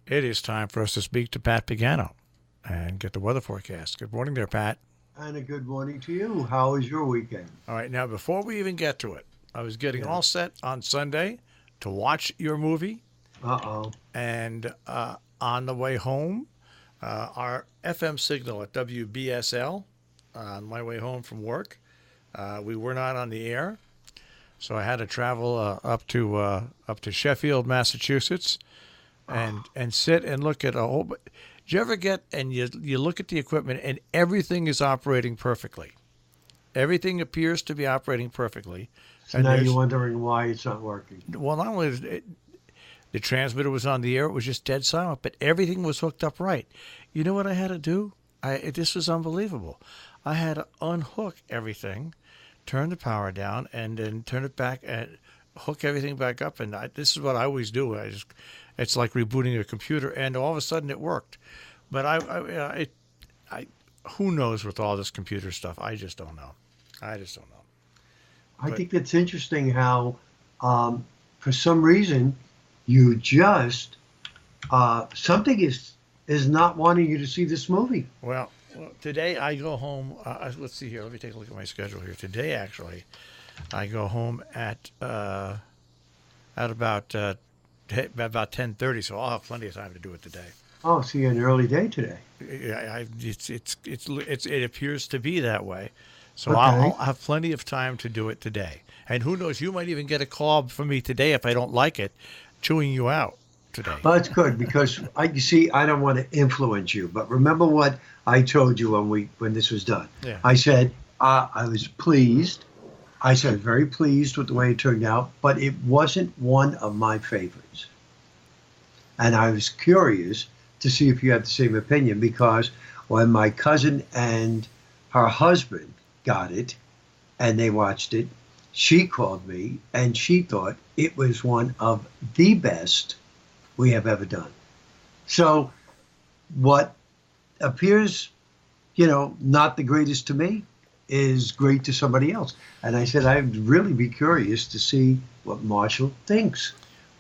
It is time for us to speak to Pat Pagano and get the weather forecast. Good morning there, Pat. And a good morning to you. How was your weekend? All right, now before we even get to it, I was getting Yeah. all set on Sunday to watch your movie, Uh-oh. and on the way home, our FM signal at WBSL on my way home from work, we were not on the air, so I had to travel up to Sheffield, Massachusetts, and sit and look at a whole. Do you ever get and you look at the equipment and everything is operating perfectly? Everything appears to be operating perfectly. So And now you're there's, wondering why it's not working. well, not only is the transmitter was on the air, it was just dead silent, but everything was hooked up right. You know what I had to do? This was unbelievable. I had to unhook everything, turn the power down, and then turn it back and hook everything back up. And this is what I always do. It's like rebooting a computer, and all of a sudden it worked. But who knows with all this computer stuff? I just don't know. I just don't know. I But think it's interesting how, for some reason, you just something is not wanting you to see this movie. well, today I go home. Let's see here. Let me take a look at my schedule here. Today, actually, I go home at about 10:30, so I'll have plenty of time to do it today. Oh, see, an early day today. It appears to be that way, so I'll Okay. have plenty of time to do it today. And who knows? You might even get a call from me today if I don't like it, chewing you out today. Well, that's good because you see, I don't want to influence you, but remember what I told you when this was done. Yeah. I said I was pleased. I said very pleased with the way it turned out, but it wasn't one of my favorites. And I was curious to see if you had the same opinion because when my cousin and her husband got it and they watched it, she called me and she thought it was one of the best we have ever done. So what appears, not the greatest to me is great to somebody else. And I said, I'd really be curious to see what Marshall thinks.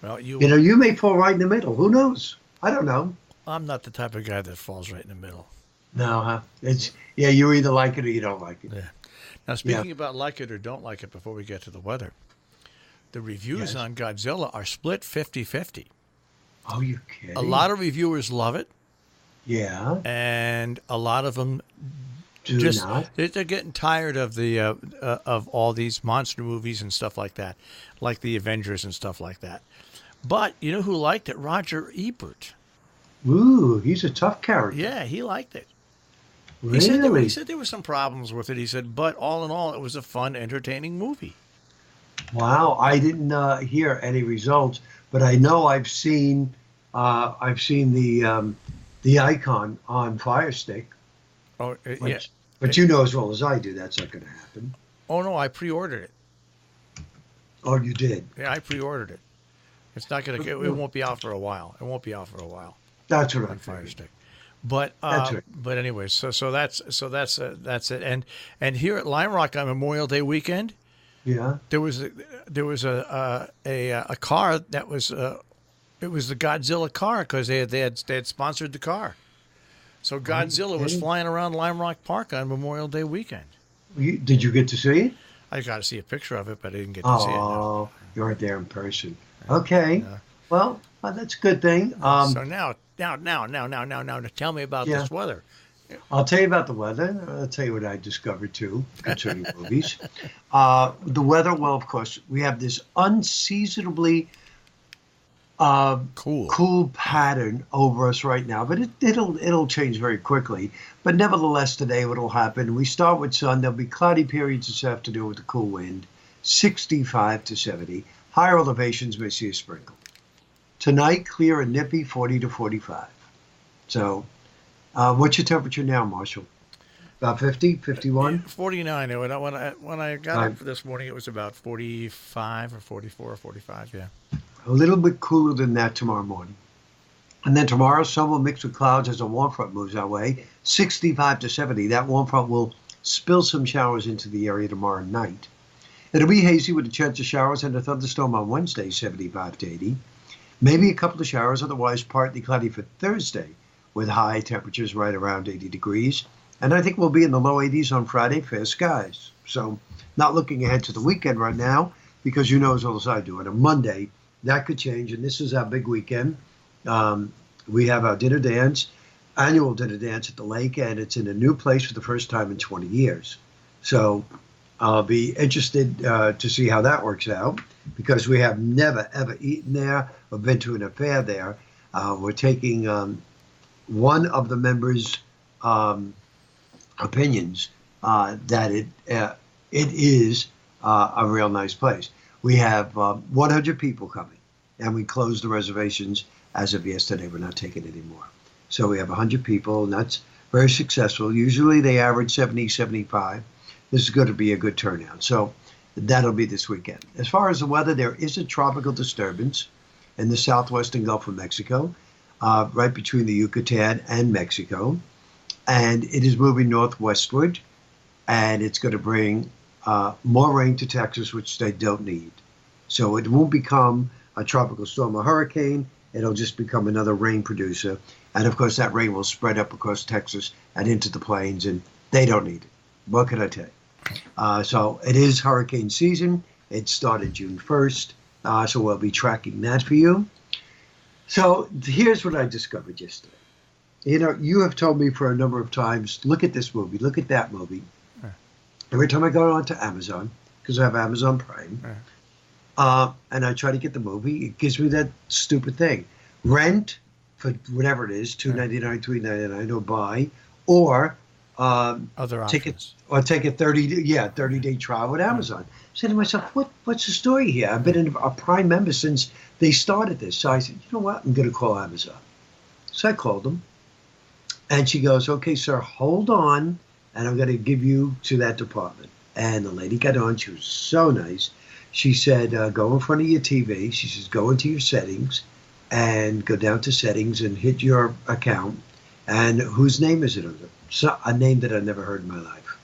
Well, You may fall right in the middle. Who knows? I don't know. I'm not the type of guy that falls right in the middle. No, huh? You either like it or you don't like it. Yeah. Now, Yeah. speaking about like it or don't like it, before we get to the weather, the reviews Yes. on Godzilla are split 50-50. Oh, you're kidding? A lot of reviewers love it, Yeah. and a lot of them Do just not. they're getting tired of the of all these monster movies and stuff like that, like the Avengers and stuff like that. But you know who liked it? Roger Ebert. Ooh, he's a tough character. Yeah, he liked it. He Really? said there were some problems with it. He said, but all in all, it was a fun, entertaining movie. Wow, I didn't hear any results, but I know I've seen the icon on Fire Stick, Oh, yeah. but you know as well as I do that's not going to happen. Oh no, I pre-ordered it. Oh, you did. Yeah, I pre-ordered it. It's not gonna. It won't be out for a while. It won't be out for a while That's what I on Fire figured. Stick. But That's right. but anyway, so that's it. And here at Lime Rock on Memorial Day weekend, Yeah. there was a car that was it was the Godzilla car because they had sponsored the car. So Godzilla was kidding? flying around Lime Rock Park on Memorial Day weekend. Did you get to see it? I got to see a picture of it, but I didn't get to see it. No. Oh, you weren't there in person. Okay. No. Well, that's a good thing. So now, tell me about Yeah. this weather. I'll tell you about the weather. I'll tell you what I discovered too concerning movies. The weather, well, of course, we have this unseasonably Cool. cool pattern over us right now, but it'll change very quickly. But nevertheless, today what'll happen? We start with sun. There'll be cloudy periods this afternoon with a cool wind, 65 to 70. Higher elevations may see a sprinkle. Tonight, clear and nippy, 40 to 45. So, what's your temperature now, Marshall? About 50, 51? 49. When I got Right. up this morning, it was about 45 or 44 or 45. Yeah. A little bit cooler than that tomorrow morning. And then tomorrow, sun will mix with clouds as a warm front moves our way, 65 to 70. That warm front will spill some showers into the area tomorrow night. It'll be hazy with a chance of showers and a thunderstorm on Wednesday, 75 to 80. Maybe a couple of showers, otherwise partly cloudy for Thursday with high temperatures right around 80 degrees. And I think we'll be in the low 80s on Friday, fair skies. So not looking ahead to the weekend right now because you know as well as I do, on a Monday, that could change. And this is our big weekend. We have our dinner dance, annual dinner dance at the lake, and it's in a new place for the first time in 20 years. So I'll be interested to see how that works out because we have never, ever eaten there or been to an affair there. We're taking one of the members' opinions that it is a real nice place. We have 100 people coming, and we closed the reservations as of yesterday. We're not taking any more. So we have 100 people, and that's very successful. Usually they average 70, 75. This is going to be a good turnout. So that'll be this weekend. As far as the weather, there is a tropical disturbance in the southwestern Gulf of Mexico, right between the Yucatan and Mexico. And it is moving northwestward, and it's going to bring more rain to Texas, which they don't need. So it won't become a tropical storm or hurricane. It'll just become another rain producer. And, of course, that rain will spread up across Texas and into the plains, and they don't need it. What can I tell you? So it is hurricane season. It started June 1st, so we'll be tracking that for you. So here's what I discovered yesterday. You know, you have told me for a number of times, look at this movie, look at that movie. Right. Every time I go on to Amazon, because I have Amazon Prime, and I try to get the movie, it gives me that stupid thing. Rent for whatever it is, $2.99, $3.99, or buy, or other options. Take a 30-day trial with Amazon. I said to myself, what's the story here? I've been a Prime member since they started this. So I said, you know what? I'm going to call Amazon. So I called them. And she goes, okay, sir, hold on, and I'm going to give you to that department. And the lady got on. She was so nice. She said, go in front of your TV. She says, go into your settings and go down to settings and hit your account. And whose name is it under? So, a name that I never heard in my life.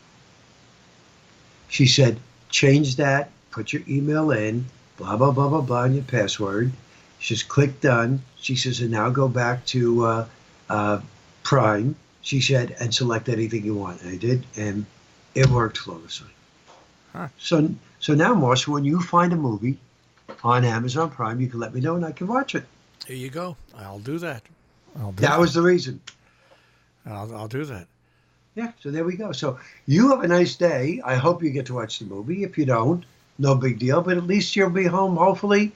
She said, change that, put your email in, blah, blah, blah, blah, blah, and your password. She says, click done. She says, and now go back to Prime, she said, and select anything you want. And I did, and it worked flawlessly. Huh. So now, Marshall, when you find a movie on Amazon Prime, you can let me know, and I can watch it. There you go. I'll do that. That was the reason. I'll do that. Yeah, so there we go. So you have a nice day. I hope you get to watch the movie. If you don't, no big deal, but at least you'll be home, hopefully.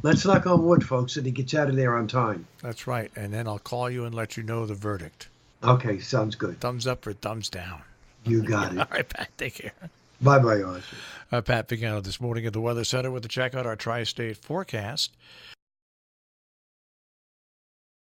Let's knock on wood, folks, and he gets out of there on time. That's right. And then I'll call you and let you know the verdict. Okay, sounds good. Thumbs up or thumbs down. You got it. All right, Pat, take care. Bye-bye, Arthur. Pat Pagano this morning at the Weather Center with a check out our tri-state forecast.